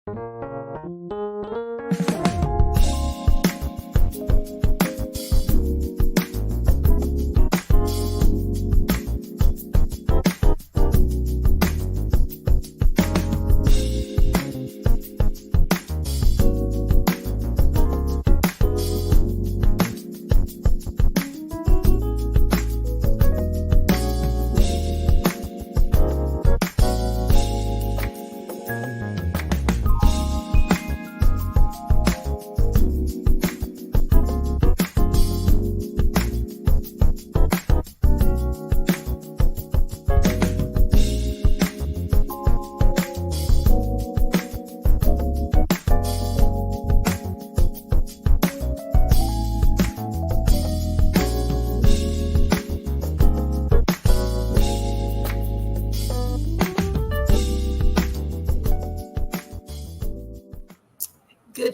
Good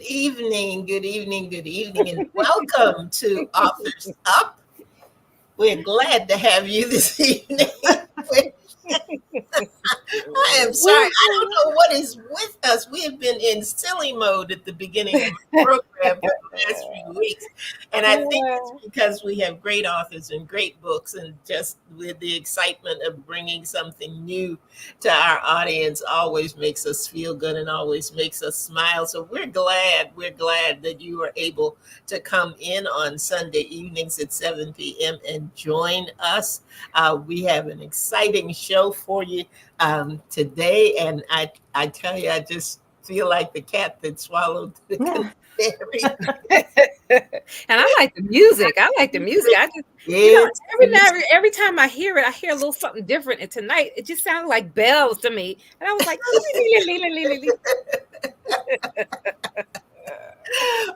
evening, good evening, good evening, and welcome to Authors Up. We're glad to have you this evening. I am sorry. I don't know what is with us. We have been in silly mode at the beginning of the program for the last few weeks. And I think it's because we have great authors and great books, and just with the excitement of bringing something new to our audience always makes us feel good and always makes us smile. So we're glad that you are able to come in on Sunday evenings at 7 p.m. and join us. We have an exciting show for you today, and I tell you, I just feel like the cat that swallowed the canary. And I like the music. I just, It's every time I hear it, I hear a little something different. And tonight, it just sounded like bells to me. And I was like,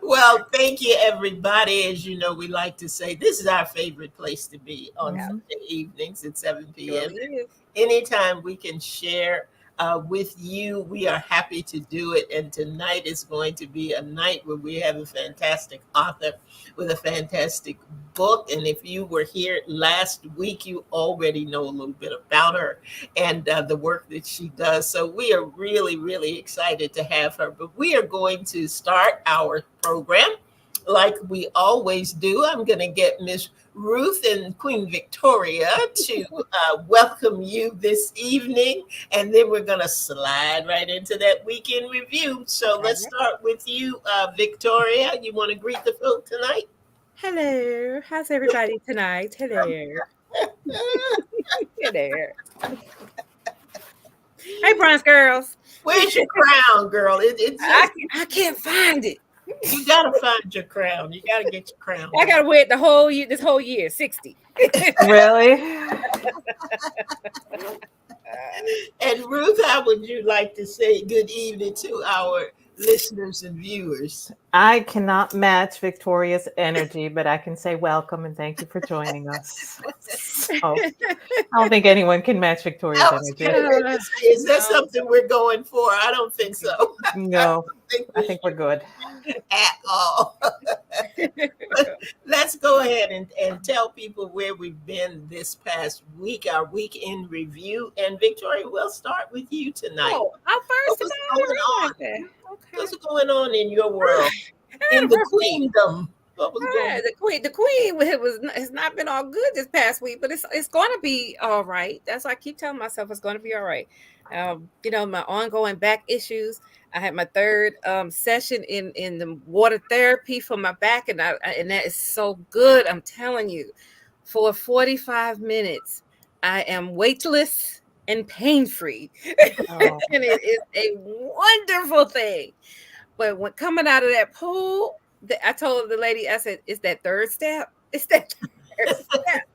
well, thank you, everybody. As you know, we like to say this is our favorite place to be on Sunday evenings at 7 p.m. Anytime we can share with you, we are happy to do it. And tonight is going to be a night where we have a fantastic author with a fantastic book. And if you were here last week, you already know a little bit about her and the work that she does. So we are really, really excited to have her. But we are going to start our program like we always do. I'm going to get Miss Ruth and Queen Victoria to welcome you this evening, and then we're going to slide right into that weekend review. So let's start with you, Victoria. You want to greet the folk tonight? hello. How's everybody tonight? Hello. Hello. Hey, Bronze Girls. Where's your crown, girl? I can't find it. You gotta find your crown. You gotta get your crown. I gotta wear it the whole year. This whole year, 60. Really? And Ruth, how would you like to say good evening to our listeners and viewers? I cannot match Victoria's energy, but I can say welcome and thank you for joining us. Oh, I don't think anyone can match Victoria's energy. Is that something we're going for? I don't think so. No, I think we're good. At all. Let's go ahead and tell people where we've been this past week, our weekend review. And Victoria, we'll start with you tonight. What's going on? Okay. What's going on in your world? In the queendom? What was going on? The queen has not been all good this past week, but it's going to be all right. That's why I keep telling myself it's going to be all right. My ongoing back issues. I had my third session in the water therapy for my back, and that is so good. I'm telling you, for 45 minutes, I am weightless and pain-free, and it is a wonderful thing. But when coming out of that pool, I told the lady, I said, "It's that third step. It's that third step."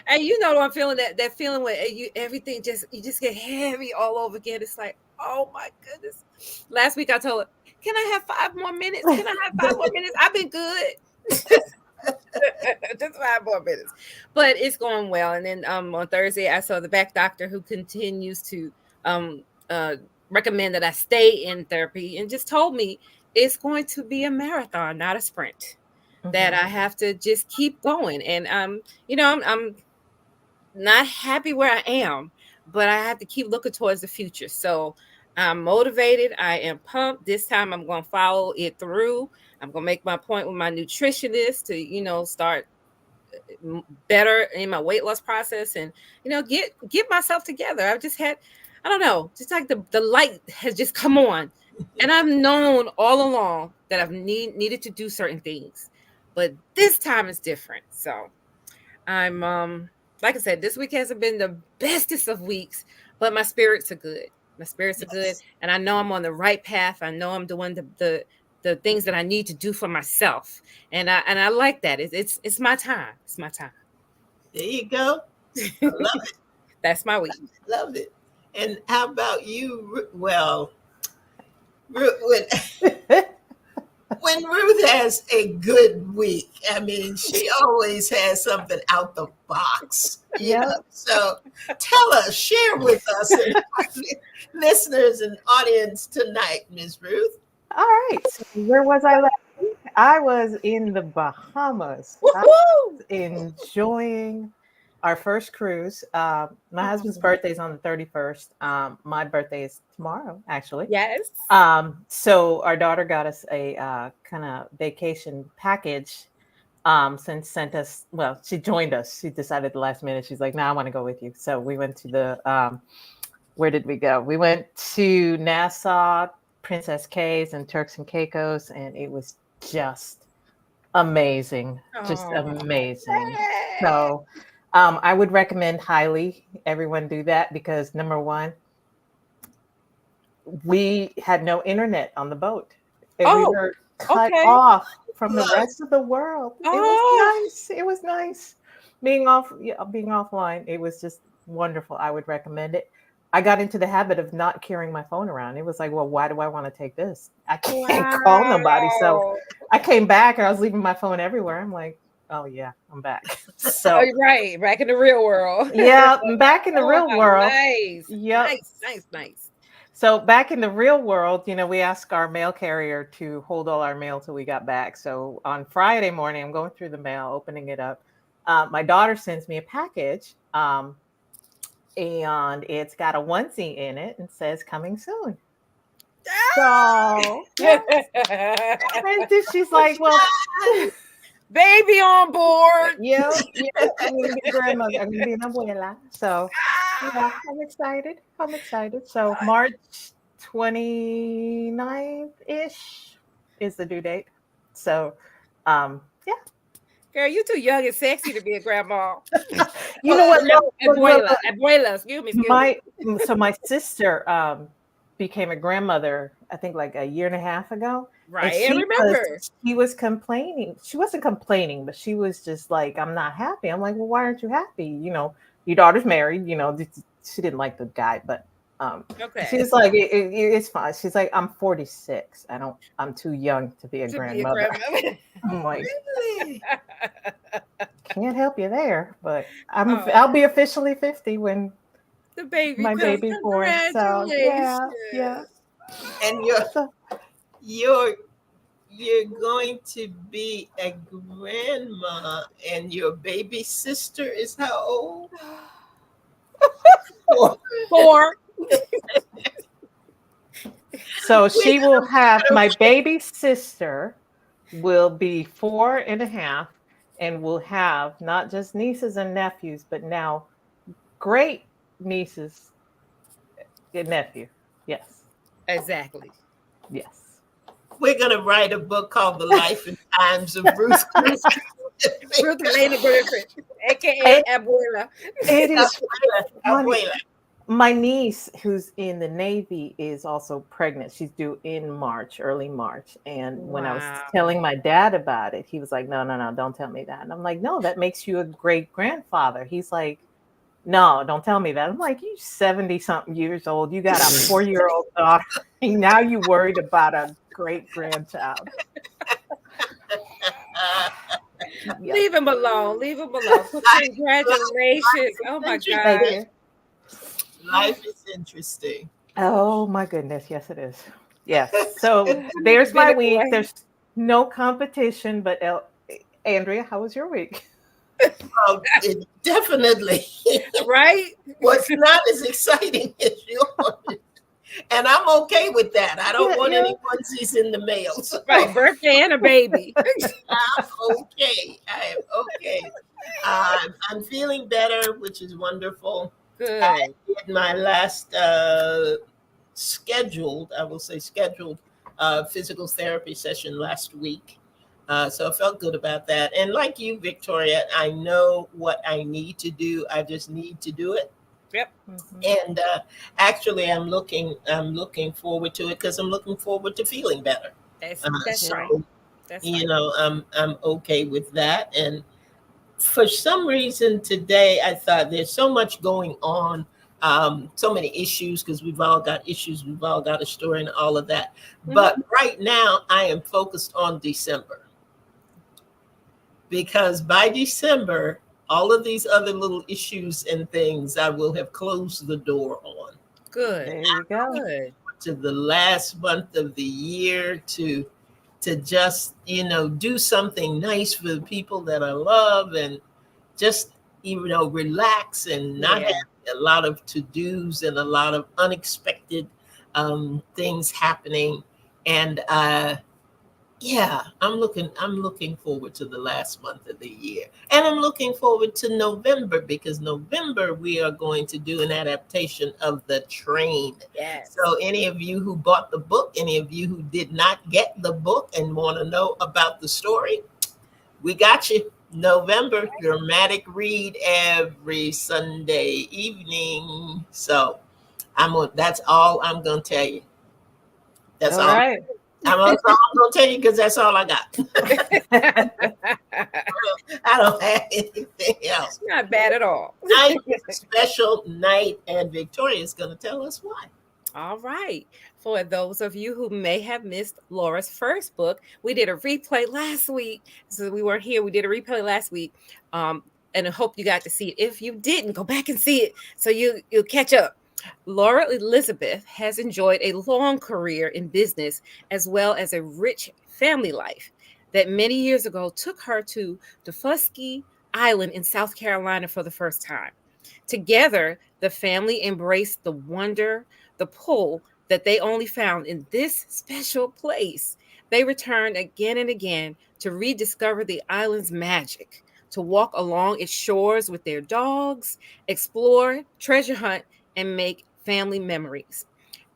And I'm feeling that feeling when everything you just get heavy all over again. It's like, oh my goodness. Last week I told her, "Can I have 5 more minutes? Can I have 5 more minutes? I've been good." Just 5 more minutes. But it's going well. And then on Thursday I saw the back doctor, who continues to recommend that I stay in therapy, and just told me it's going to be a marathon, not a sprint. Mm-hmm. That I have to just keep going. And I'm not happy where I am, but I have to keep looking towards the future. So I'm motivated. I am pumped. This time I'm going to follow it through. I'm going to make my point with my nutritionist to, start better in my weight loss process and, get myself together. I've just had, I don't know, just like the light has just come on. And I've known all along that I've needed to do certain things, but this time is different. So I'm, like I said, this week hasn't been the bestest of weeks, but my spirits are good. My spirits are good, and I know I'm on the right path. I know I'm doing the things that I need to do for myself, and I like that. It's my time. It's my time. There you go. I love it. That's my week. Love it. And how about you? Well, when Ruth has a good week, I mean, she always has something out the box. Yeah. So tell us, share with us, and listeners and audience tonight, Ms. Ruth. All right. So where was I last week? I was in the Bahamas. I was enjoying our first cruise. My husband's birthday is on the 31st. My birthday is tomorrow, actually. Yes. So our daughter got us a kind of vacation package. Sent us. Well, she joined us. She decided at the last minute. She's like, "No, I want to go with you." So we went to the. Where did we go? We went to Nassau, Princess K's, and Turks and Caicos, and it was just amazing. Just amazing. So. I would recommend highly everyone do that because number one, we had no internet on the boat. And we were cut off from the rest of the world. It was nice. It was nice being offline. It was just wonderful. I would recommend it. I got into the habit of not carrying my phone around. It was like, well, why do I want to take this? I can't call nobody. So I came back and I was leaving my phone everywhere. I'm like, oh yeah, I'm back. So right, back in the real world. Yeah, I'm back in the real world. Nice. Yep. Nice. So back in the real world, we asked our mail carrier to hold all our mail till we got back. So on Friday morning, I'm going through the mail, opening it up. My daughter sends me a package, and it's got a onesie in it and says "coming soon." So yeah. And she's like, "Well." Baby on board. Yeah. I'm gonna be grandmother. I'm gonna be an abuela. So yeah, I'm excited. So March 29th-ish is the due date. So yeah. Girl, you too young and sexy to be a grandma. You know what? Abuela, excuse me. So my sister became a grandmother, I think like a year and a half ago. Right. I remember. She was complaining. She wasn't complaining, but she was just like, I'm not happy. I'm like, well, why aren't you happy? Your daughter's married, she didn't like the guy, but she was like, it's fine. She's like, I'm 46. I'm too young to be a grandmother. I'm like, really? Can't help you there, but I'll be officially 50 when my baby born. So yeah. And you're going to be a grandma, and your baby sister is how old? 4. So she will have, my baby sister will be 4.5 and will have not just nieces and nephews, but now great nieces and nephew. Yes. Exactly. Yes. We're going to write a book called The Life and Times of Ruth Griffin. Ruth Elena Griffin, a.k.a. Abuela. It is Abuela. My niece, who's in the Navy, is also pregnant. She's due in March, early March. And when I was telling my dad about it, he was like, no, don't tell me that. And I'm like, no, that makes you a great grandfather. He's like, no, don't tell me that. I'm like, you 70-something years old. You got a 4-year-old daughter. And now you worried about a great grandchild. Yeah. Leave him alone. Congratulations. Oh my God. Life is interesting. Oh my goodness. Yes, it is. Yes. So there's my week. There's no competition, but Andrea, how was your week? It definitely right was not as exciting as yours. And I'm okay with that. I don't want any onesies in the mail. So Right, birthday and a baby. I'm okay. I am okay. I'm feeling better, which is wonderful. Good. I did my last scheduled physical therapy session last week. So I felt good about that. And like you, Victoria, I know what I need to do. I just need to do it. Yep. And actually, I'm looking forward to it because I'm looking forward to feeling better. That's So, right. That's you right. know, I'm okay with that. And for some reason today, I thought there's so much going on, so many issues because we've all got issues, we've all got a story and all of that. But right now, I am focused on December because by December, all of these other little issues and things I will have closed the door on. Good. There you go. Good. To the last month of the year to just, do something nice for the people that I love and just, relax and not have a lot of to-dos and a lot of unexpected things happening. And I'm looking forward to the last month of the year. And I'm looking forward to November because November we are going to do an adaptation of The Train. Yes. So any of you who bought the book, any of you who did not get the book and want to know about the story, we got you. November dramatic read every Sunday evening. So that's all I'm going to tell you. That's all. Right. I'm going to tell you because that's all I got. I don't have anything else. Not bad at all. Tonight's special night, and Victoria is going to tell us why. All right. For those of you who may have missed Laura's first book, we did a replay last week. So we weren't here. We did a replay last week. And I hope you got to see it. If you didn't, go back and see it so you'll catch up. Laura Elizabeth has enjoyed a long career in business as well as a rich family life that many years ago took her to Daufuskie Island in South Carolina for the first time. Together, the family embraced the wonder, the pull that they only found in this special place. They returned again and again to rediscover the island's magic, to walk along its shores with their dogs, explore, treasure hunt, and make family memories.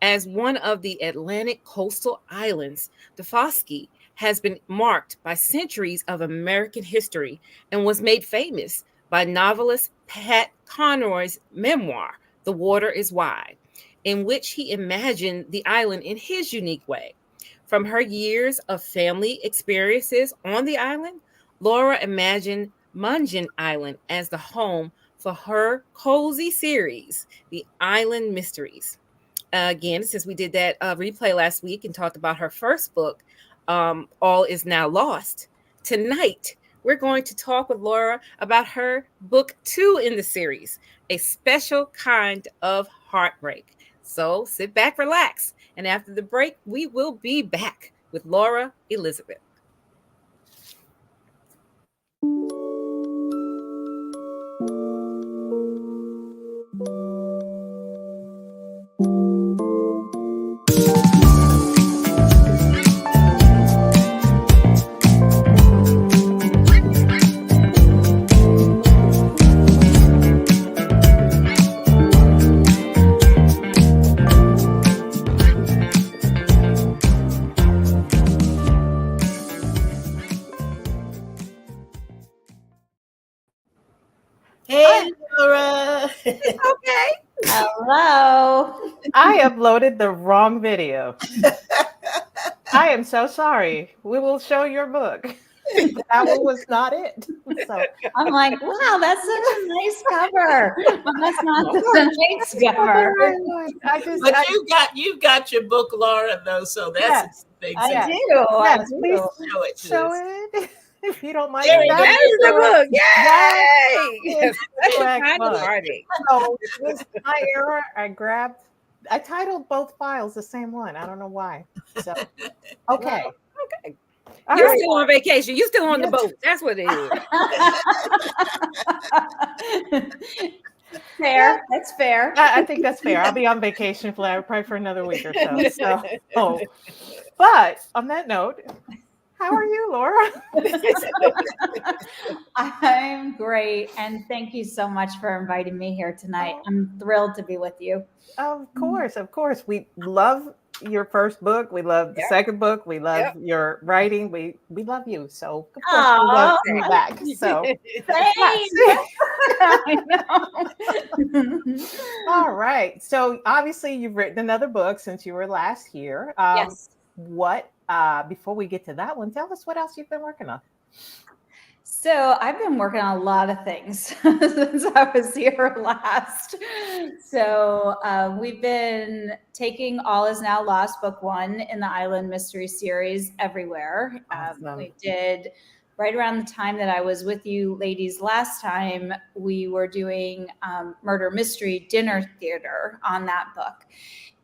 As one of the Atlantic coastal islands, Daufuskie has been marked by centuries of American history and was made famous by novelist Pat Conroy's memoir, The Water is Wide, in which he imagined the island in his unique way. From her years of family experiences on the island, Laura imagined Mungin Island as the home for her cozy series, The Island Mysteries. Again, since we did that replay last week and talked about her first book, All Is Now Lost, tonight we're going to talk with Laura about her book 2 in the series, A Special Kind of Heartbreak. So sit back, relax, and after the break, we will be back with Laura Elizabeth. Hey, Laura. Okay. Hello. I uploaded the wrong video. I am so sorry. We will show your book. That one was not it. So I'm like, wow, that's such a nice cover. But that's not the nice cover. But you've got your book, Laura, though, so that's the thing. I do. Yes, I do. please show it. If you don't mind. There That is the book. Yay! So it was my error. I titled both files the same one. I don't know why. So okay. Okay. You're still on vacation. You're still on the boat. That's what it is. Fair. That's fair. I think that's fair. I'll be on vacation probably for another week or so. But on that note, how are you, Laura? I'm great. And thank you so much for inviting me here tonight. I'm thrilled to be with you. Of course. We love your first book. We love the second book. We love your writing. We love you. So of course we love you back. So I know. All right. So obviously you've written another book since you were last here. Yes. What before we get to that one, tell us what else you've been working on. So I've been working on a lot of things since I was here last. So we've been taking All Is Now Lost Book 1 in the Island Mystery Series everywhere. Awesome. We did right around the time that I was with you ladies last time, we were doing Murder Mystery Dinner Theater on that book.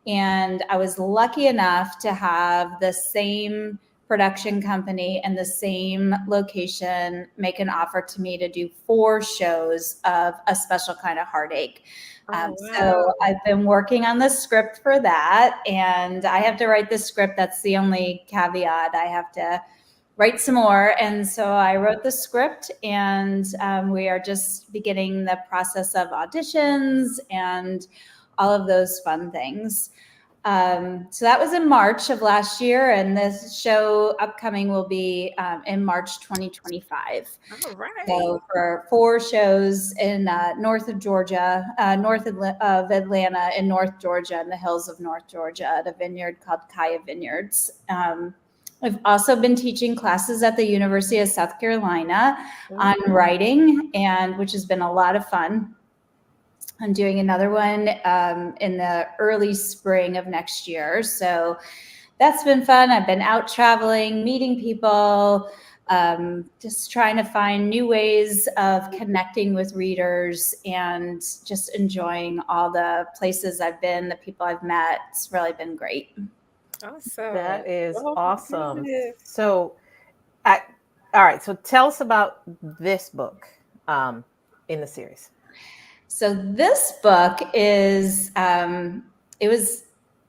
And I was lucky enough to have the same production company and the same location make an offer to me to do 4 shows of A Special Kind of Heartache. Wow. So I've been working on the script for that, and I have to write the script. That's the only caveat. I have to write some more. And so I wrote the script, and we are just beginning the process of auditions and all of those fun things. So that was in March of last year, and this show upcoming will be in March 2025. All right. So for 4 shows in north of Georgia, north of Atlanta, in North Georgia, in the hills of North Georgia, at a vineyard called Kaya Vineyards. I've also been teaching classes at the University of South Carolina on writing, and which has been a lot of fun. I'm doing another one in the early spring of next year. So that's been fun. I've been out traveling, meeting people, just trying to find new ways of connecting with readers and just enjoying all the places I've been, the people I've met. It's really been great. Awesome. That is Oh, awesome. goodness. So, all right. So tell us about this book in the series. So this book is, it was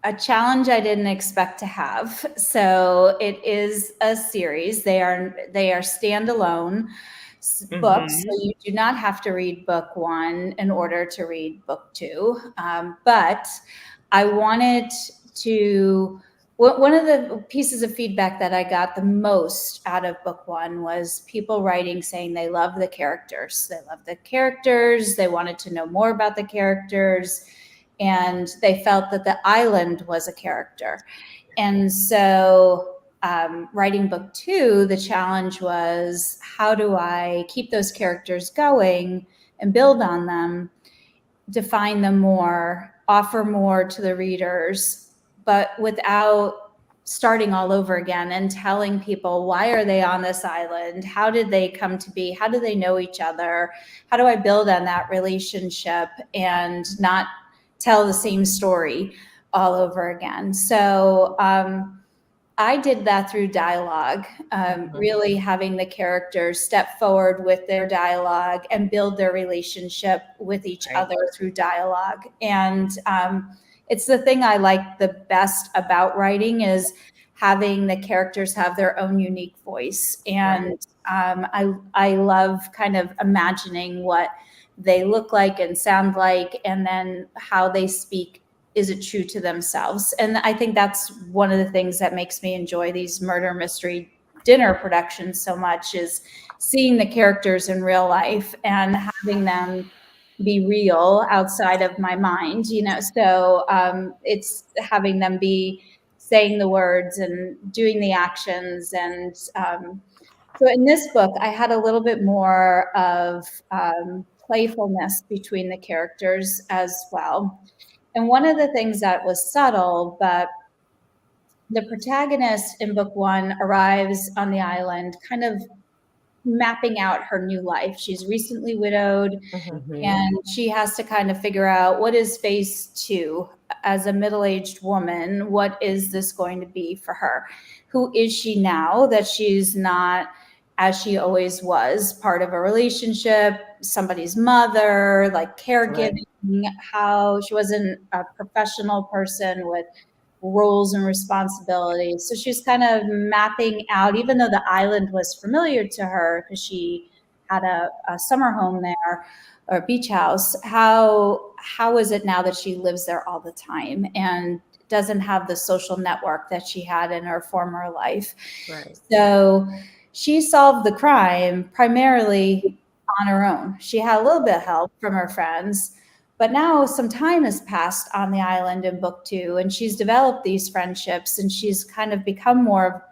a challenge I didn't expect to have. So it is a series. They are standalone books. So you do not have to read book 1 in order to read book 2. But I wanted to, one of the pieces of feedback that I got the most out of book 1 was people writing saying they love the characters. They love the characters. They wanted to know more about the characters. And they felt that the island was a character. And so writing book 2, the challenge was, how do I keep those characters going and build on them, define them more, offer more to the readers, but without starting all over again and telling people, why are they on this island? How did they come to be? How do they know each other? How do I build on that relationship and not tell the same story all over again? So I did that through dialogue, really having the characters step forward with their dialogue and build their relationship with each other through dialogue. And it's the thing I like the best about writing is having the characters have their own unique voice. And I love kind of imagining what they look like and sound like, and then how they speak. Is it true to themselves? And I think that's one of the things that makes me enjoy these murder mystery dinner productions so much, is seeing the characters in real life and having them be real outside of my mind, you know. So it's having them be saying the words and doing the actions. And so in this book, I had a little bit more of playfulness between the characters as well. And one of the things that was subtle, but the protagonist in book 1 arrives on the island kind of mapping out her new life. She's recently widowed, and she has to kind of figure out, what is phase 2 as a middle-aged woman? What is this going to be for her? Who is she now that she's not as she always was, part of a relationship, somebody's mother, like caregiving, how she wasn't a professional person with roles and responsibilities. So she's kind of mapping out, even though the island was familiar to her because she had a summer home there or a beach house, how is it now that she lives there all the time and doesn't have the social network that she had in her former life. Right. So she solved the crime primarily on her own. She had a little bit of help from her friends, but now some time has passed on the island in book 2, and she's developed these friendships, and she's kind of become more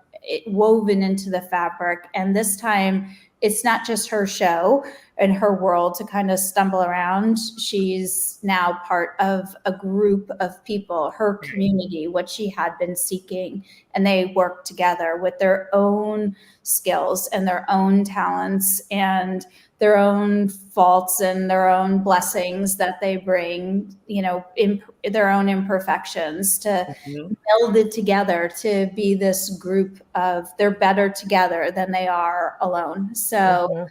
woven into the fabric. And this time, it's not just her show and her world to kind of stumble around. She's now part of a group of people, her community, what she had been seeking, and they work together with their own skills and their own talents and their own faults and their own blessings that they bring, you know, their own imperfections to build it together to be this group of, they're better together than they are alone. So,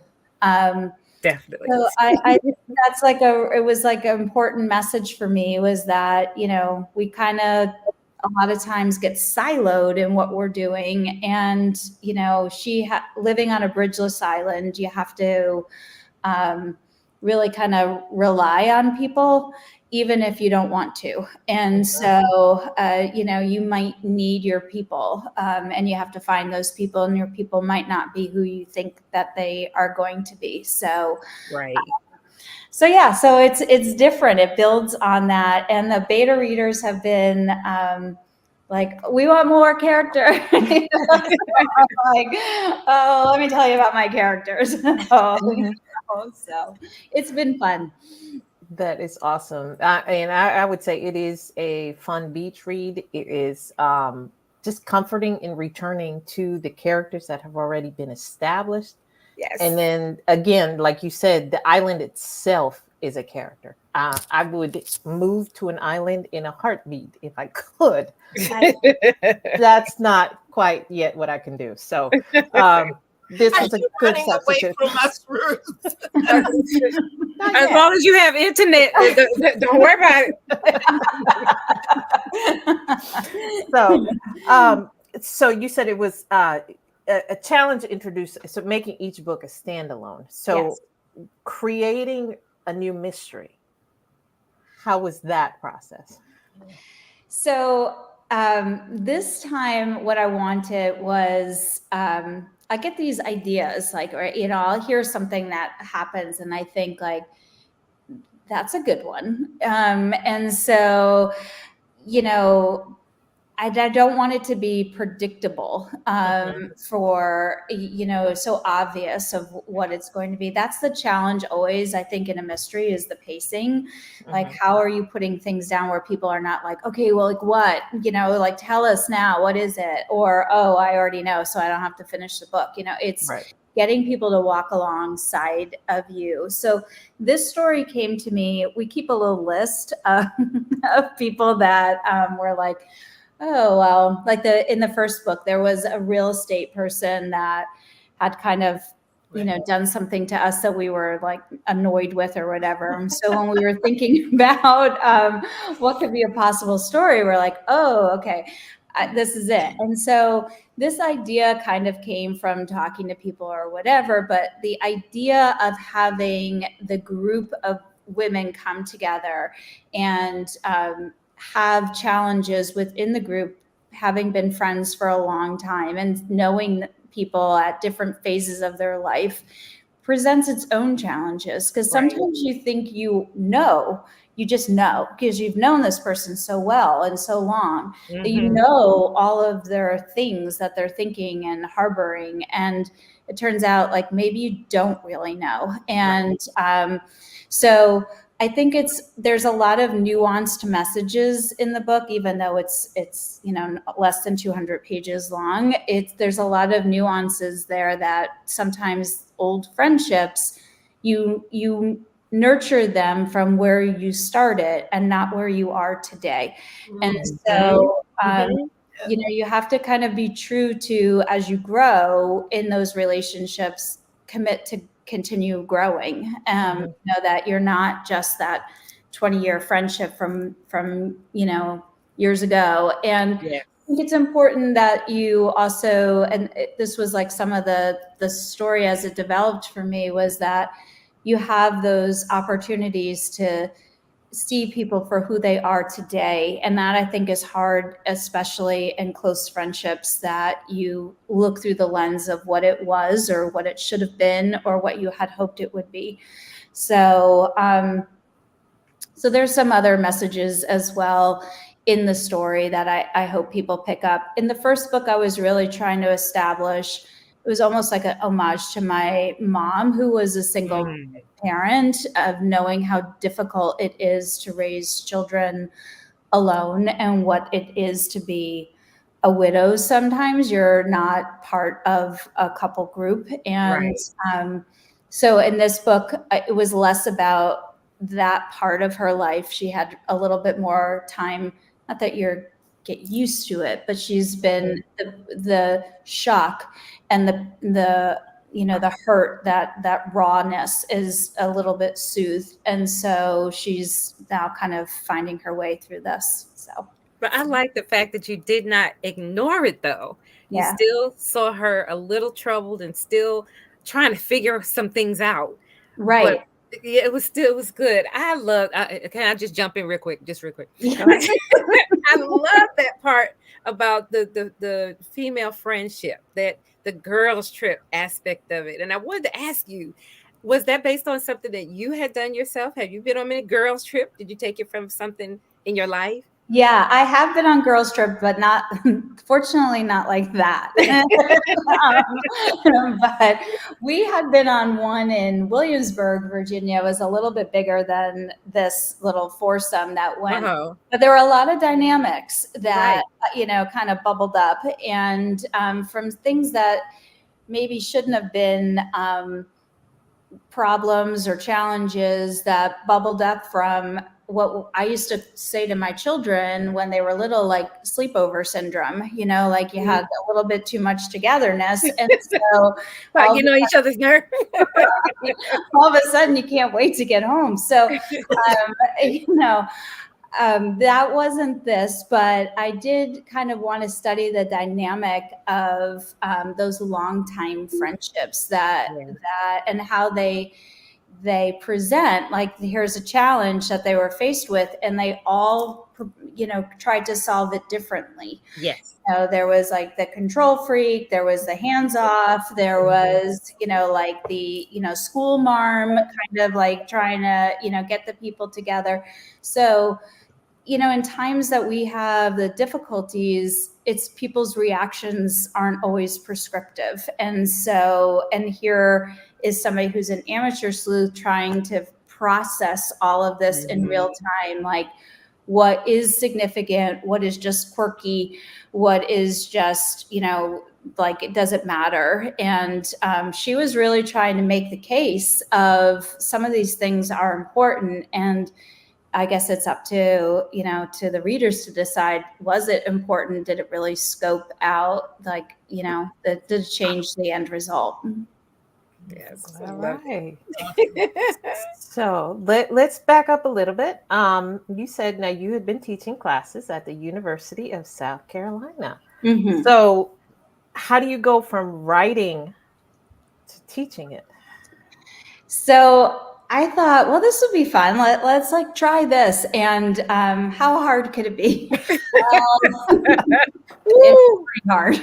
definitely. So I think that's like it was like an important message for me, was that, you know, we kind of a lot of times get siloed in what we're doing. And, you know, living on a bridgeless island, you have to really kind of rely on people, even if you don't want to. And so, you know, you might need your people, and you have to find those people, and your people might not be who you think that they are going to be. So, right. So yeah, so it's different. It builds on that. And the beta readers have been like, we want more character. Like, oh, let me tell you about my characters. So it's been fun. That is awesome. And I would say it is a fun beach read. It is just comforting in returning to the characters that have already been established. Yes. And then again, like you said, the island itself is a character. I would move to an island in a heartbeat if I could. That's not quite yet what I can do. So this was a good substitute. Away from us, Ruth? As long as you have internet, don't worry about it. So you said it was a challenge to introduce, so making each book a standalone. So creating a new mystery, how was that process? So this time what I wanted was, I get these ideas, like, or, you know, I'll hear something that happens and I think like, that's a good one. And so, you know, I don't want it to be predictable, for, you know, so obvious of what it's going to be. That's the challenge always, I think, in a mystery, is the pacing. Like, how are you putting things down where people are not like, okay, well, like what, you know, like, tell us now, what is it? Or, oh, I already know, so I don't have to finish the book. You know, it's getting people to walk alongside of you. So this story came to me. We keep a little list of people that were like, oh, well, like in the first book, there was a real estate person that had kind of, you know, done something to us that we were like annoyed with or whatever. And so when we were thinking about what could be a possible story, we're like, oh, okay, this is it. And so this idea kind of came from talking to people or whatever, but the idea of having the group of women come together and have challenges within the group, having been friends for a long time and knowing people at different phases of their life, presents its own challenges. Because sometimes you think you just know because you've known this person so well and so long that you know all of their things that they're thinking and harboring. And it turns out like maybe you don't really know. And so I think there's a lot of nuanced messages in the book, even though it's you know, less than 200 pages long. There's a lot of nuances there that sometimes old friendships, you nurture them from where you started and not where you are today. And so you know, you have to kind of be true to, as you grow in those relationships, commit to continue growing. You know, that you're not just that 20-year friendship from, you know, years ago. And Yeah. I think it's important that you also, and this was like some of the story as it developed for me, was that you have those opportunities to see people for who they are today. And that I think is hard, especially in close friendships, that you look through the lens of what it was or what it should have been or what you had hoped it would be. So, so there's some other messages as well in the story that I hope people pick up. In the first book, I was really trying to establish, it was almost like an homage to my mom, who was a single parent, of knowing how difficult it is to raise children alone and what it is to be a widow. Sometimes you're not part of a couple group. And so in this book, it was less about that part of her life. She had a little bit more time, not that you're get used to it, but she's been the shock and the you know, the hurt, that rawness is a little bit soothed. And so she's now kind of finding her way through this. So, but I like the fact that you did not ignore it, though. You still saw her a little troubled and still trying to figure some things out. Right. But yeah, it was good. Can I just jump in real quick? Just real quick. I love that part about the female friendship, that the girls trip aspect of it. And I wanted to ask you, was that based on something that you had done yourself? Have you been on many girls trip? Did you take it from something in your life? Yeah, I have been on girls trip, but not, fortunately, not like that. But we had been on one in Williamsburg, Virginia. It was a little bit bigger than this little foursome that went. But there were a lot of dynamics that, you know, kind of bubbled up, and from things that maybe shouldn't have been problems or challenges that bubbled up from what I used to say to my children when they were little, like sleepover syndrome, you know, like you had a little bit too much togetherness. And so you know each other's nerve. All of a sudden you can't wait to get home. So, you know, that wasn't this, but I did kind of want to study the dynamic of those long-time friendships that and how they present. Like, here's a challenge that they were faced with, and they all, you know, tried to solve it differently. Yes. So there was like the control freak, there was the hands off, there was, you know, like the, you know, school marm, kind of like trying to, you know, get the people together. So, you know, in times that we have the difficulties, it's people's reactions aren't always prescriptive. And so, and here is somebody who's an amateur sleuth trying to process all of this in real time, like what is significant, what is just quirky, what is just, you know, like it doesn't matter. And she was really trying to make the case of some of these things are important. And I guess it's up to, you know, to the readers to decide, was it important? Did it really scope out, like, you know, did it change the end result? Yes. All right. So let's back up a little bit. You said now you had been teaching classes at the University of South Carolina. So how do you go from writing to teaching it? So I thought, well, this would be fun. Let's like try this. And how hard could it be? It's pretty hard.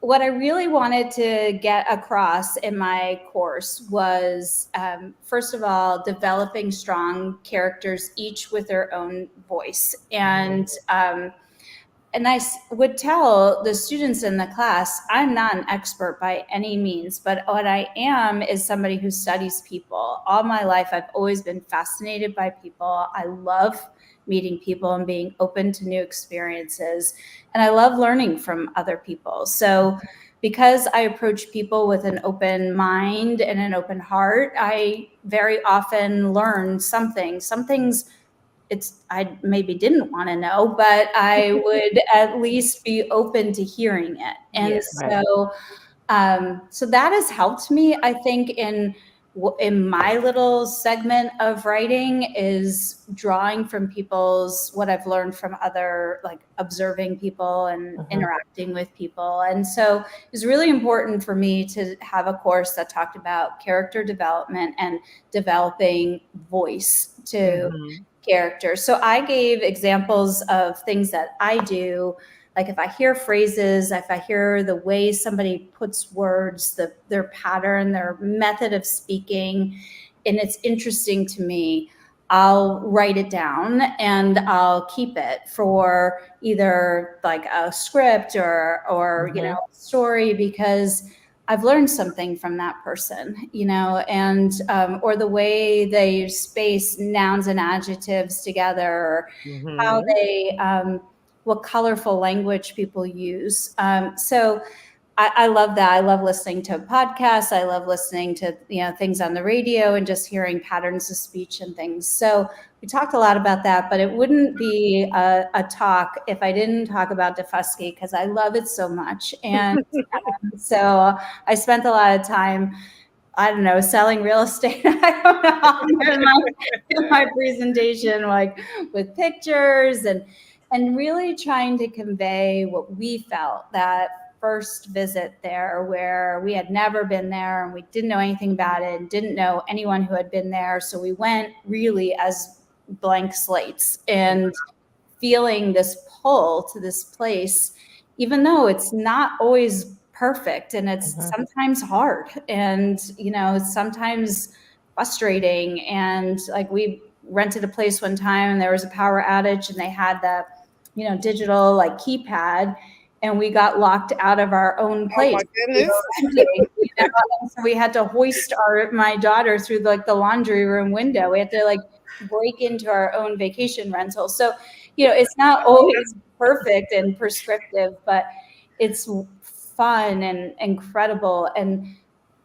What I really wanted to get across in my course was, first of all, developing strong characters, each with their own voice. And I would tell the students in the class, I'm not an expert by any means, but what I am is somebody who studies people. All my life, I've always been fascinated by people. I love meeting people and being open to new experiences. And I love learning from other people. So because I approach people with an open mind and an open heart, I very often learn something. Some things I maybe didn't want to know, but I would at least be open to hearing it. And Yes. so, so that has helped me, I think, in my little segment of writing, is drawing from what I've learned from other, like observing people and interacting with people. And so it was really important for me to have a course that talked about character development and developing voice to characters. So I gave examples of things that I do. Like if I hear phrases, if I hear the way somebody puts words, their pattern, their method of speaking, and it's interesting to me, I'll write it down and I'll keep it for either like a script or you know, story, because I've learned something from that person, you know, and or the way they space nouns and adjectives together, or how they what colorful language people use. So I love that. I love listening to podcasts. I love listening to, you know, things on the radio and just hearing patterns of speech and things. So we talked a lot about that, but it wouldn't be a talk if I didn't talk about Daufusky, because I love it so much. And so I spent a lot of time, I don't know, selling real estate. I don't know, in my presentation, like with pictures and really trying to convey what we felt that first visit there, where we had never been there and we didn't know anything about it and didn't know anyone who had been there. So we went really as blank slates and feeling this pull to this place, even though it's not always perfect and it's sometimes hard and, you know, sometimes frustrating. And like we rented a place one time and there was a power outage and they had the, you know, digital like keypad, and we got locked out of our own place. Oh my goodness. You know? So we had to hoist my daughter through like the laundry room window. We had to like break into our own vacation rental. So, you know, it's not always perfect and prescriptive, but it's fun and incredible and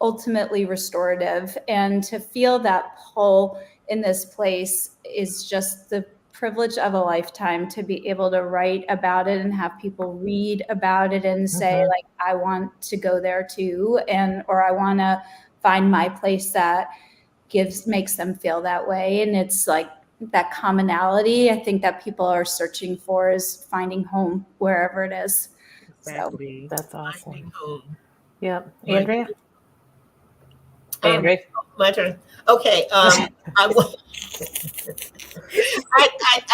ultimately restorative. And to feel that pull in this place is just the privilege of a lifetime, to be able to write about it and have people read about it and say like, I want to go there too, or I want to find my place that makes them feel that way. And it's like that commonality I think that people are searching for, is finding home wherever it is. Exactly. So that's awesome. Finding home. Yep. Andrea? My turn. Okay.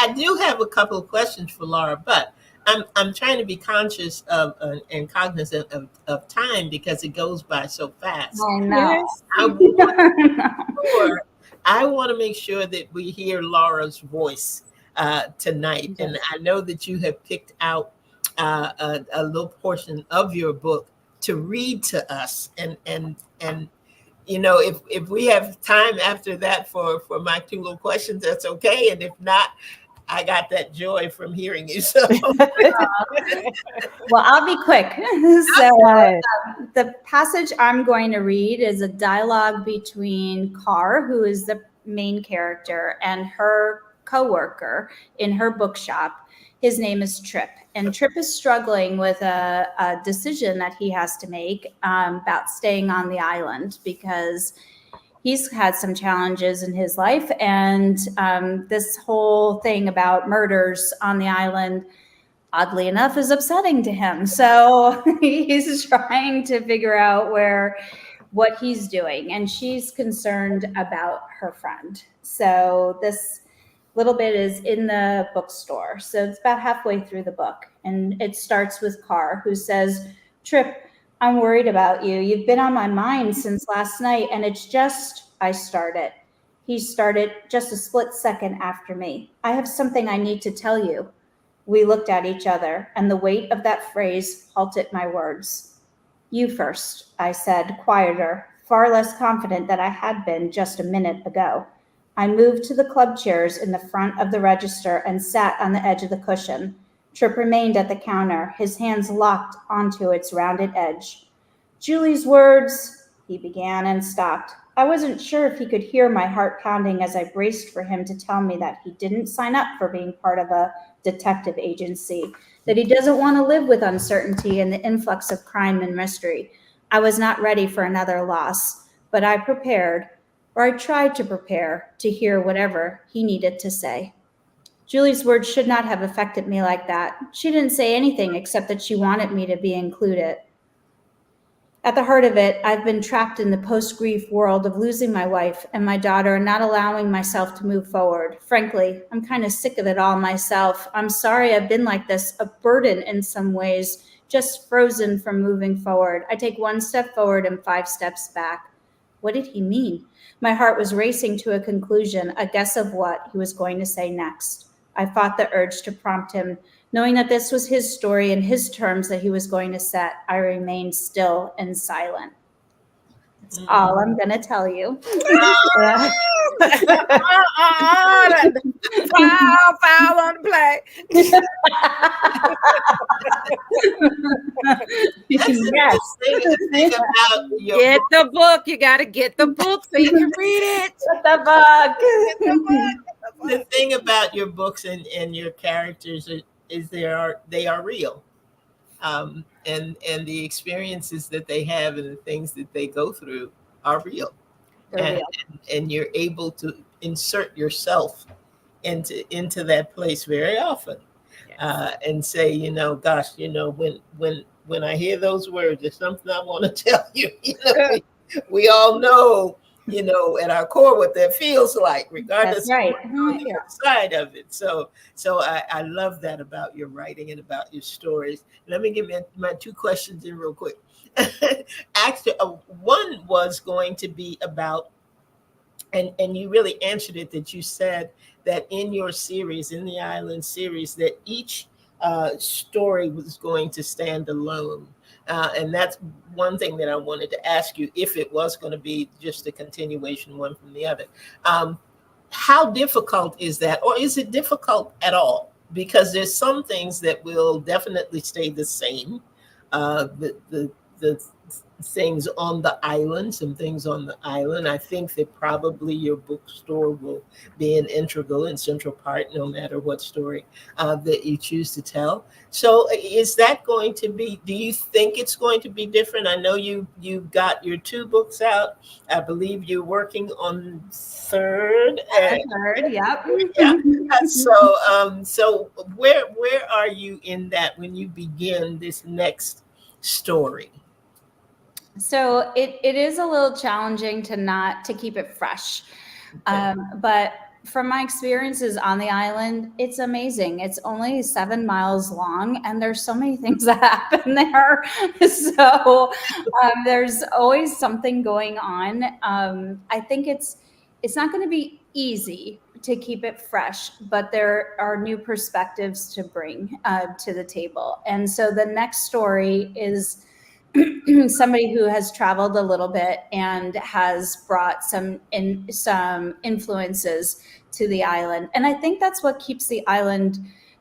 I do have a couple of questions for Laura, but I'm trying to be conscious of and cognizant of time, because it goes by so fast. I know. I want to make sure that we hear Laura's voice tonight, and I know that you have picked out a little portion of your book to read to us, and you know, if we have time after that for my two little questions, that's okay. And if not, I got that joy from hearing you. So, well, I'll be quick. So the passage I'm going to read is a dialogue between Carr, who is the main character, and her coworker in her bookshop. His name is Trip, and Trip is struggling with a decision that he has to make about staying on the island, because he's had some challenges in his life. And this whole thing about murders on the island, oddly enough, is upsetting to him. So he's trying to figure out what he's doing. And she's concerned about her friend. So this little bit is in the bookstore. So it's about halfway through the book. And it starts with Carr, who says, Trip, I'm worried about you. You've been on my mind since last night, and it's just, I started. He started just a split second after me. I have something I need to tell you. We looked at each other, and the weight of that phrase halted my words. You first, I said, quieter, far less confident than I had been just a minute ago. I moved to the club chairs in the front of the register and sat on the edge of the cushion. Trip remained at the counter, his hands locked onto its rounded edge. Julie's words, he began and stopped. I wasn't sure if he could hear my heart pounding as I braced for him to tell me that he didn't sign up for being part of a detective agency, that he doesn't want to live with uncertainty and the influx of crime and mystery. I was not ready for another loss, but I prepared, or I tried to prepare, to hear whatever he needed to say. Julie's words should not have affected me like that. She didn't say anything except that she wanted me to be included. At the heart of it, I've been trapped in the post-grief world of losing my wife and my daughter and not allowing myself to move forward. Frankly, I'm kind of sick of it all myself. I'm sorry I've been like this, a burden in some ways, just frozen from moving forward. I take one step forward and 5 steps back. What did he mean? My heart was racing to a conclusion, a guess of what he was going to say next. I fought the urge to prompt him. Knowing that this was his story and his terms that he was going to set, I remained still and silent. That's all I'm going to tell you. Foul on the play. Yes. Get the book. You got to get the book so you can read it. Get the book. The thing about your books and your characters is they are real, and the experiences that they have and the things that they go through are real, and you're able to insert yourself into that place very often, and say, you know, gosh, you know, when I hear those words, there's something I want to tell you. You know, we all know, you know, at our core what that feels like, regardless of what's on the other side of it. So I love that about your writing and about your stories. Let me give you my 2 questions in real quick. Actually, one was going to be about, and you really answered it, that you said that in your series, in the Island series, that each story was going to stand alone. And that's one thing that I wanted to ask you, if it was going to be just a continuation one from the other. How difficult is that? Or is it difficult at all? Because there's some things that will definitely stay the same. The things on the island, some things on the island. I think that probably your bookstore will be an integral and central part, no matter what story that you choose to tell. So is that going to be, do you think it's going to be different? I know you've got your 2 books out. I believe you're working on third. Third, yep. Yeah. So where are you in that when you begin this next story? So it is a little challenging to keep it fresh. Okay. But from my experiences on the island, it's amazing. It's only 7 miles long, and there's so many things that happen there. So there's always something going on. I think it's not going to be easy to keep it fresh, but there are new perspectives to bring to the table. And so the next story is somebody who has traveled a little bit and has brought some influences to the island. And I think that's what keeps the island,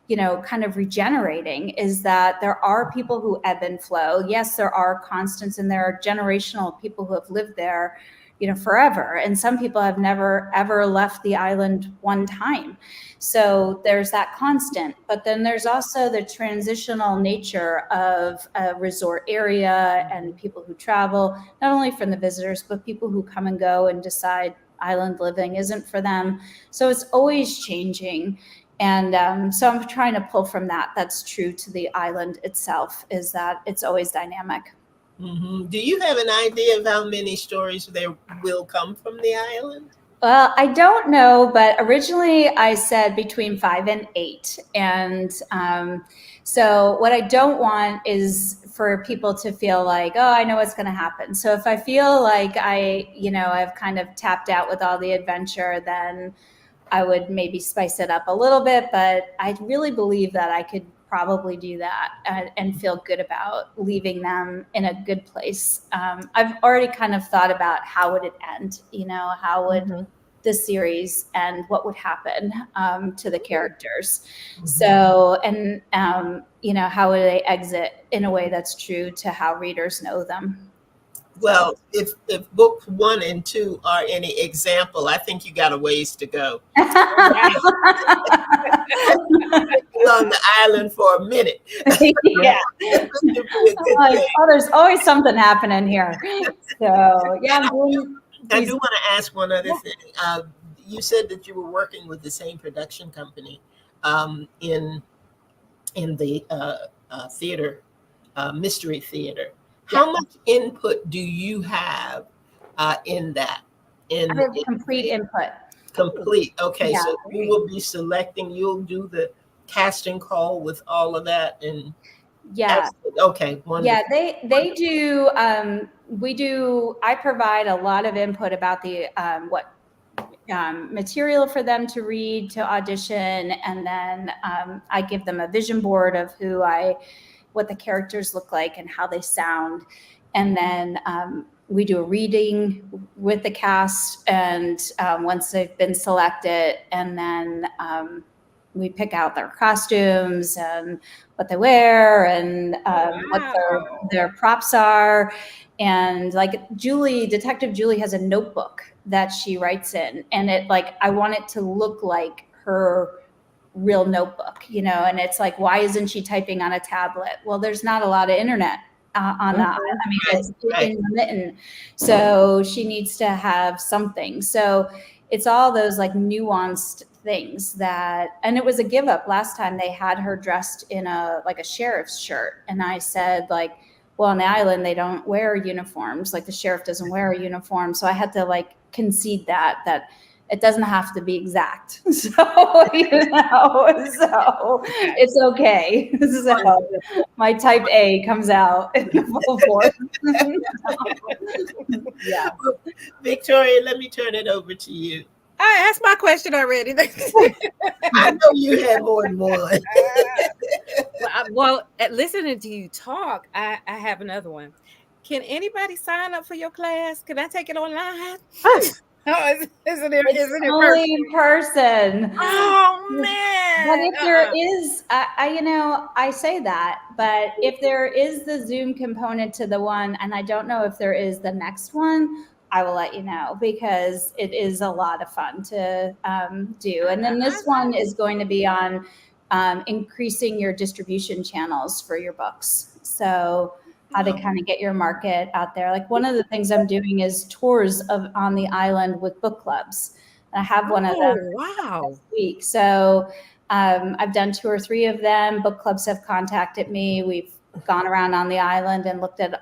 you know, kind of regenerating, is that there are people who ebb and flow. Yes, there are constants, and there are generational people who have lived there, you know, forever. And some people have never, ever left the island one time. So there's that constant. But then there's also the transitional nature of a resort area and people who travel, not only from the visitors, but people who come and go and decide island living isn't for them. So it's always changing. And so I'm trying to pull from that. That's true to the island itself, is that it's always dynamic. Mm-hmm. Do you have an idea of how many stories there will come from the island? Well, I don't know, but originally I said between 5 and 8. And so what I don't want is for people to feel like, oh, I know what's going to happen. So if I feel like I've kind of tapped out with all the adventure, then I would maybe spice it up a little bit. But I really believe that I could probably do that and feel good about leaving them in a good place. I've already kind of thought about how would it end, you know, how would the series end, what would happen to the characters. So, and, you know, how would they exit in a way that's true to how readers know them? Well, if book 1 and 2 are any example, I think you got a ways to go. On the island for a minute. Yeah. Like, oh, there's always something happening here. So yeah, I do want to ask one other thing. You said that you were working with the same production company in the theater, mystery theater. How much input do you have in that? I have complete input. Complete. Okay, Yeah. so you will be selecting. You'll do the casting call with all of that, and yeah. Okay. Wonderful. Yeah, they do. We do. I provide a lot of input about the what material for them to read, to audition, and then I give them a vision board of what the characters look like and how they sound, and then we do a reading with the cast, and once they've been selected, and then we pick out their costumes and what they wear and what their props are. And like Detective Julie has a notebook that she writes in, and I want it to look like her real notebook, and it's like, why isn't she typing on a tablet? Well, there's not a lot of internet on that. I mean, it's intermittent. So she needs to have something. So it's all those like nuanced things and it was a give up last time. They had her dressed in a sheriff's shirt. And I said, well, on the island, they don't wear uniforms. Like the sheriff doesn't wear a uniform. So I had to concede that it doesn't have to be exact. So, so it's okay. So my type A comes out in full force. Yeah. Victoria, let me turn it over to you. I asked my question already. I know you had more than one. Well, listening to you talk, I have another one. Can anybody sign up for your class? Can I take it online? Oh, isn't it only in person? Oh man! But if there is, I say that, but if there is the Zoom component to the one, and I don't know if there is the next one, I will let you know, because it is a lot of fun to do. And then this one is going to be on increasing your distribution channels for your books. So how to kind of get your market out there. Like one of the things I'm doing is tours on the island with book clubs. I have one of them this week. So I've done 2 or 3 of them. Book clubs have contacted me. We've gone around on the island and looked at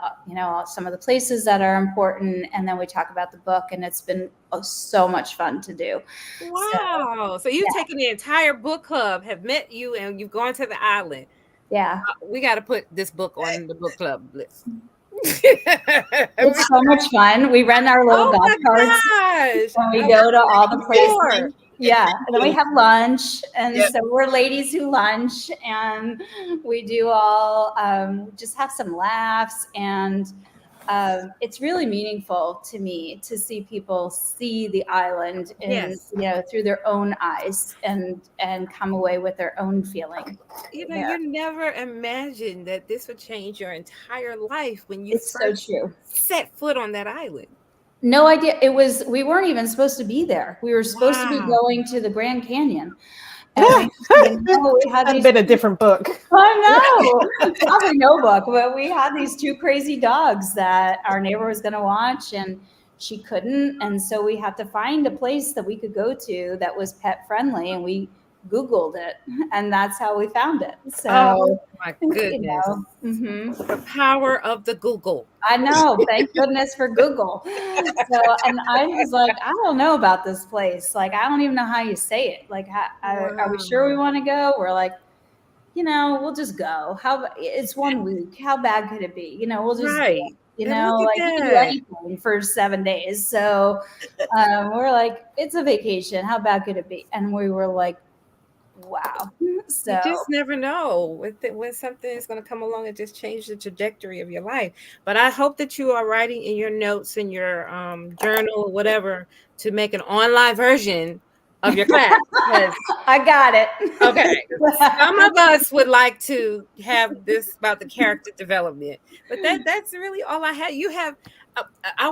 some of the places that are important, and then we talk about the book, and it's been so much fun to do. Wow. So you've taken the entire book club, have met you, and you've gone to the island. Yeah. We got to put this book on the book club list. It's so much fun. We rent our little golf carts and we go to all the places. Yeah, and then we have lunch, and so we're ladies who lunch, and we do all just have some laughs, and it's really meaningful to me to see people see the island through their own eyes and come away with their own feeling. You never imagined that this would change your entire life when you first set foot on that island. No idea. We weren't even supposed to be there. We were supposed to be going to the Grand Canyon. And That'd been a different book. I know. Probably no book, but we had these 2 crazy dogs that our neighbor was going to watch, and she couldn't. And so we had to find a place that we could go to that was pet friendly, and we Googled it, and that's how we found it. So, oh my goodness, the power of the Google. I know. Thank goodness for Google. So, and I was like, I don't know about this place. Like, I don't even know how you say it. Like, are we sure we want to go? We're like, we'll just go. It's 1 week. How bad could it be? We'll just go. You can do anything for 7 days. So we're like, it's a vacation. How bad could it be? And we were like, wow. So you just never know when something is going to come along and just change the trajectory of your life. But I hope that you are writing in your notes, in your journal, whatever, to make an online version of your class. I got it. Okay. Some of us would like to have this about the character development, but that's really all I have. You have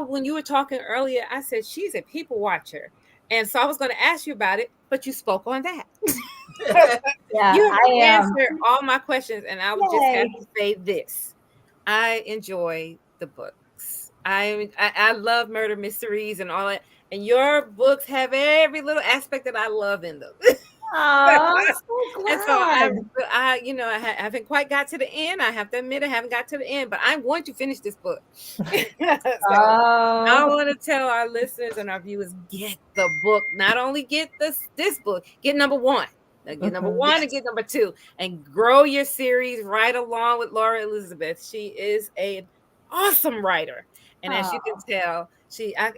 when you were talking earlier, I said she's a people watcher, and so I was going to ask you about it, but you spoke on that. Yeah, You have I am. answered all my questions, and I would just have to say this: I enjoy the books. I love murder mysteries and all that, and your books have every little aspect that I love in them. Oh, so And so glad. I haven't quite got to the end. I have to admit, I haven't got to the end, but I'm going to finish this book. So I Oh, want to tell our listeners and our viewers, get the book. Not only get this book, get number one. Get number one and get number two, and grow your series right along with Laura Elizabeth. She is an awesome writer, and as you can tell,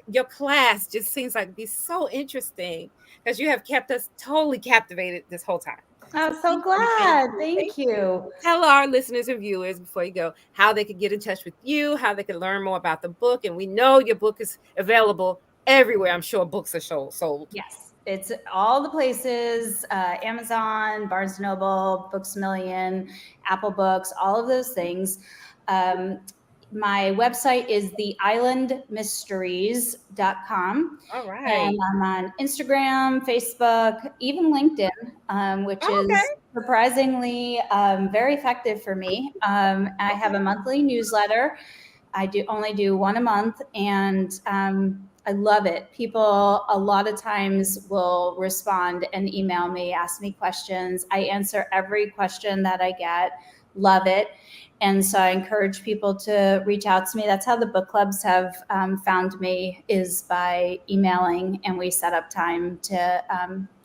your class just seems like be so interesting because you have kept us totally captivated this whole time. I'm so glad. Thank you. Tell our listeners and viewers before you go how they could get in touch with you, how they could learn more about the book. And we know your book is available everywhere. I'm sure books are sold. Yes, it's all the places, Amazon, Barnes & Noble, Books A Million, Apple Books, all of those things. My website is theislandmysteries.com. All right. And I'm on Instagram, Facebook, even LinkedIn, which is surprisingly very effective for me. I have a monthly newsletter. I only do one a month, and I love it. People a lot of times will respond and email me, ask me questions. I answer every question that I get. Love it. And so I encourage people to reach out to me. That's how the book clubs have found me, is by emailing, and we set up time to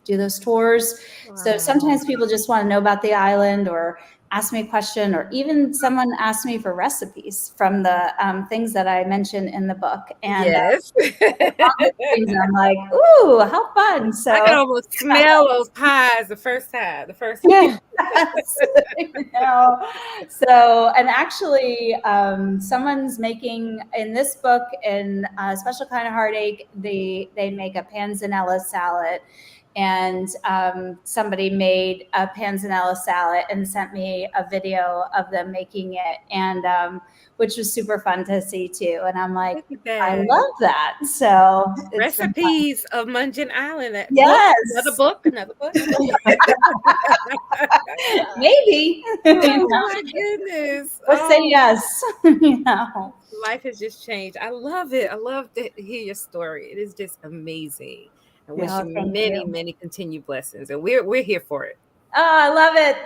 do those tours. Wow. So sometimes people just want to know about the island, or ask me a question, or even someone asked me for recipes from the things that I mentioned in the book. And yes. I'm like, ooh, how fun. So I can almost smell those pies the first time. Yes. So, and actually someone's making in this book, in Special Kind of Heartache, they make a panzanella salad. And somebody made a panzanella salad and sent me a video of them making it, and which was super fun to see too. And I'm like, I love that. So recipes of Mungeon Island. Yes. Another book. Maybe. Oh my goodness. Or say yes. Life has just changed. I love it. I love to hear your story. It is just amazing. I wish you many continued blessings, and we're here for it. Oh, I love it.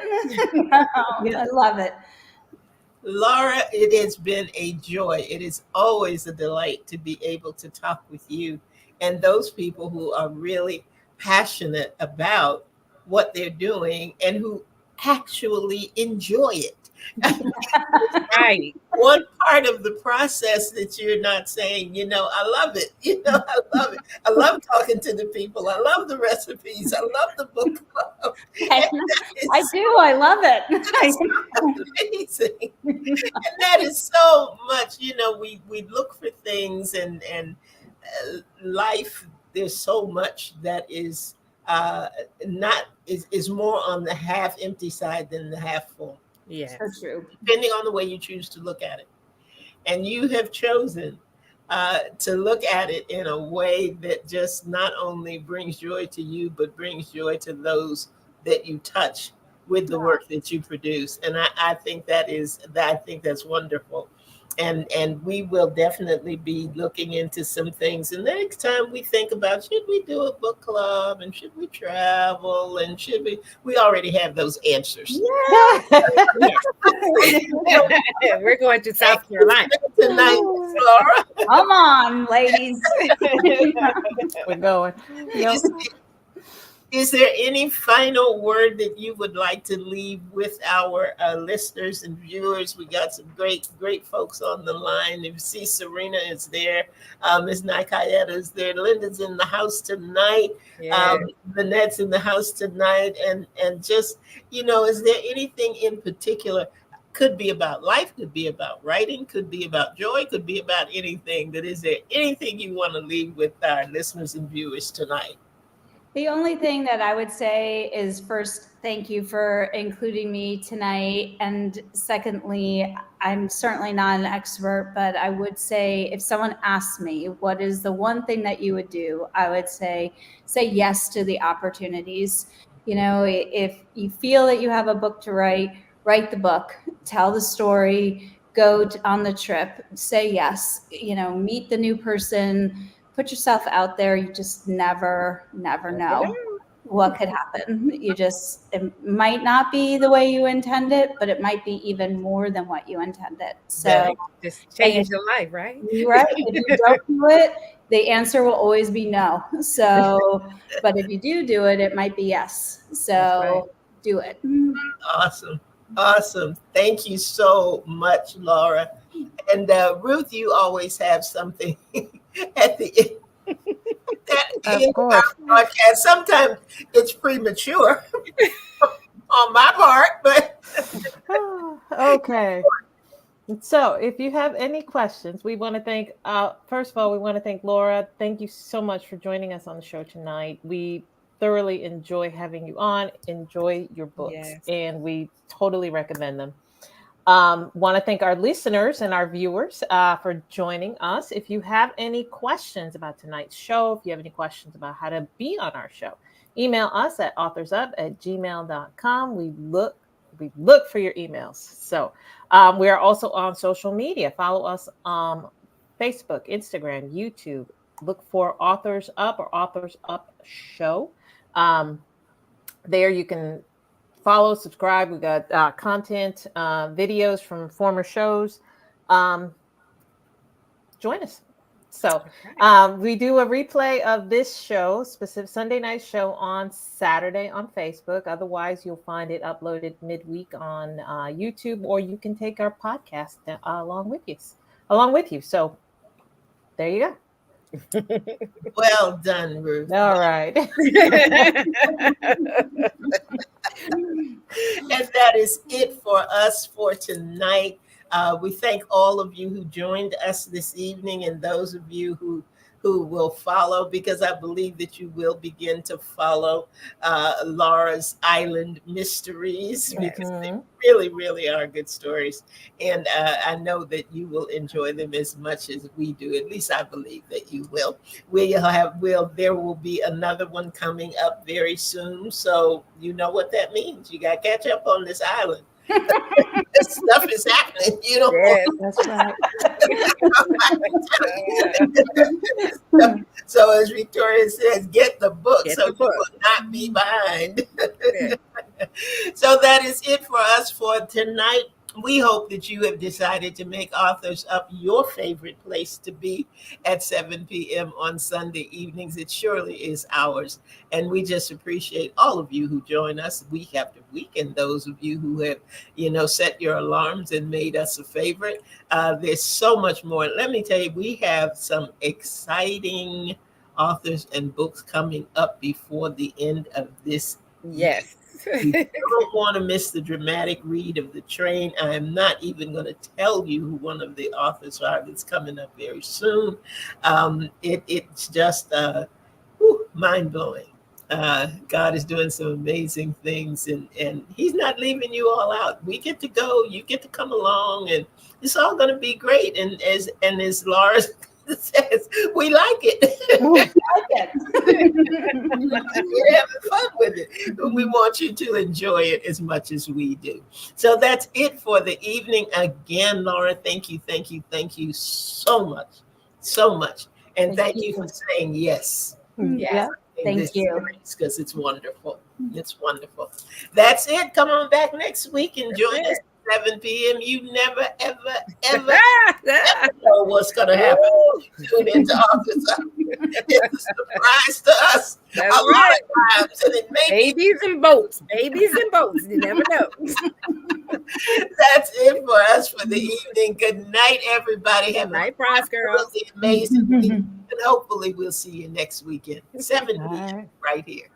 I love it. Laura, it has been a joy. It is always a delight to be able to talk with you and those people who are really passionate about what they're doing and who actually enjoy it. Right. One part of the process that you're not saying, I love it. I love it. I love talking to the people. I love the recipes. I love the book club. I do. I love it. It's amazing. And that is so much, we look for things, and life, there's so much that is is more on the half empty side than the half full. Yes. So true. Depending on the way you choose to look at it. And you have chosen to look at it in a way that just not only brings joy to you, but brings joy to those that you touch with the work that you produce. And I think that's wonderful. And we will definitely be looking into some things. And the next time we think about, should we do a book club, and should we travel, and should we already have those answers. Yeah. We're going to South Carolina tonight, Laura. Come on, ladies. We're going. Yep. Is there any final word that you would like to leave with our listeners and viewers? We got some great folks on the line. You see Serena is there. Ms. Nakayeta is there. Linda's in the house tonight. Yeah. Lynette's in the house tonight. And just, is there anything in particular? Could be about life, could be about writing, could be about joy, could be about anything. But is there anything you want to leave with our listeners and viewers tonight? The only thing that I would say is, first, thank you for including me tonight. And secondly, I'm certainly not an expert, but I would say if someone asked me, what is the one thing that you would do? I would say yes to the opportunities. If you feel that you have a book to write the book, tell the story, go on the trip, say yes, meet the new person, put yourself out there. You just never know what could happen. It might not be the way you intend it, but it might be even more than what you intended. So just change your life, right? Right. If you don't do it, the answer will always be no. So, but if you do it, it might be yes. So do it. Awesome. Thank you so much, Laura. And Ruth, you always have something at the end. Of course. Podcast. Sometimes it's premature on my part, but okay. So if you have any questions, we want to thank, first of all, we want to thank Laura. Thank you so much for joining us on the show tonight. We thoroughly enjoy having you on, enjoy your books, and we totally recommend them. Want to thank our listeners and our viewers for joining us. If you have any questions about tonight's show, if you have any questions about how to be on our show, email us at authorsup@gmail.com. We look for your emails. So we are also on social media. Follow us on Facebook, Instagram, YouTube. Look for Authors Up or Authors Up Show. There you can follow, subscribe. We got content, videos from former shows. Join us. So we do a replay of this show, specific Sunday night show, on Saturday on Facebook. Otherwise, you'll find it uploaded midweek on YouTube, or you can take our podcast along with you. So there you go. Well done, Ruth. All right. And that is it for us for tonight. We thank all of you who joined us this evening, and those of you who will follow, because I believe that you will begin to follow Laura's Island Mysteries, because they really, really are good stories. And I know that you will enjoy them as much as we do. At least I believe that you will. There will be another one coming up very soon. So you know what that means. You got to catch up on this island. This stuff is happening, That's right. So as Victoria says, get the book so you will not be behind. So that is it for us for tonight. We hope that you have decided to make Authors Up your favorite place to be at 7 p.m. on Sunday evenings. It surely is ours. And we just appreciate all of you who join us week after week, and those of you who have, set your alarms and made us a favorite. There's so much more. Let me tell you, we have some exciting authors and books coming up before the end of this year. You don't want to miss the dramatic read of The Train. I am not even going to tell you who one of the authors are that's coming up very soon. It's just mind-blowing. God is doing some amazing things, and he's not leaving you all out. We get to go, you get to come along, and it's all going to be great. And as Laura says, we like it. We're having fun with it. But we want you to enjoy it as much as we do. So that's it for the evening. Again, Laura, thank you so much. And thank you for saying yes. Yeah. Thank you. Because it's wonderful. It's wonderful. That's it. Come on back next week and join us. 7 p.m. You never, ever know what's going to happen. Tune into Authors Up. It's a surprise to us. That's a lot of times. And it may babies and boats. You never know. That's it for us for the evening. Good night, everybody. Have a amazing week. And hopefully we'll see you next weekend. 7 p.m. right here.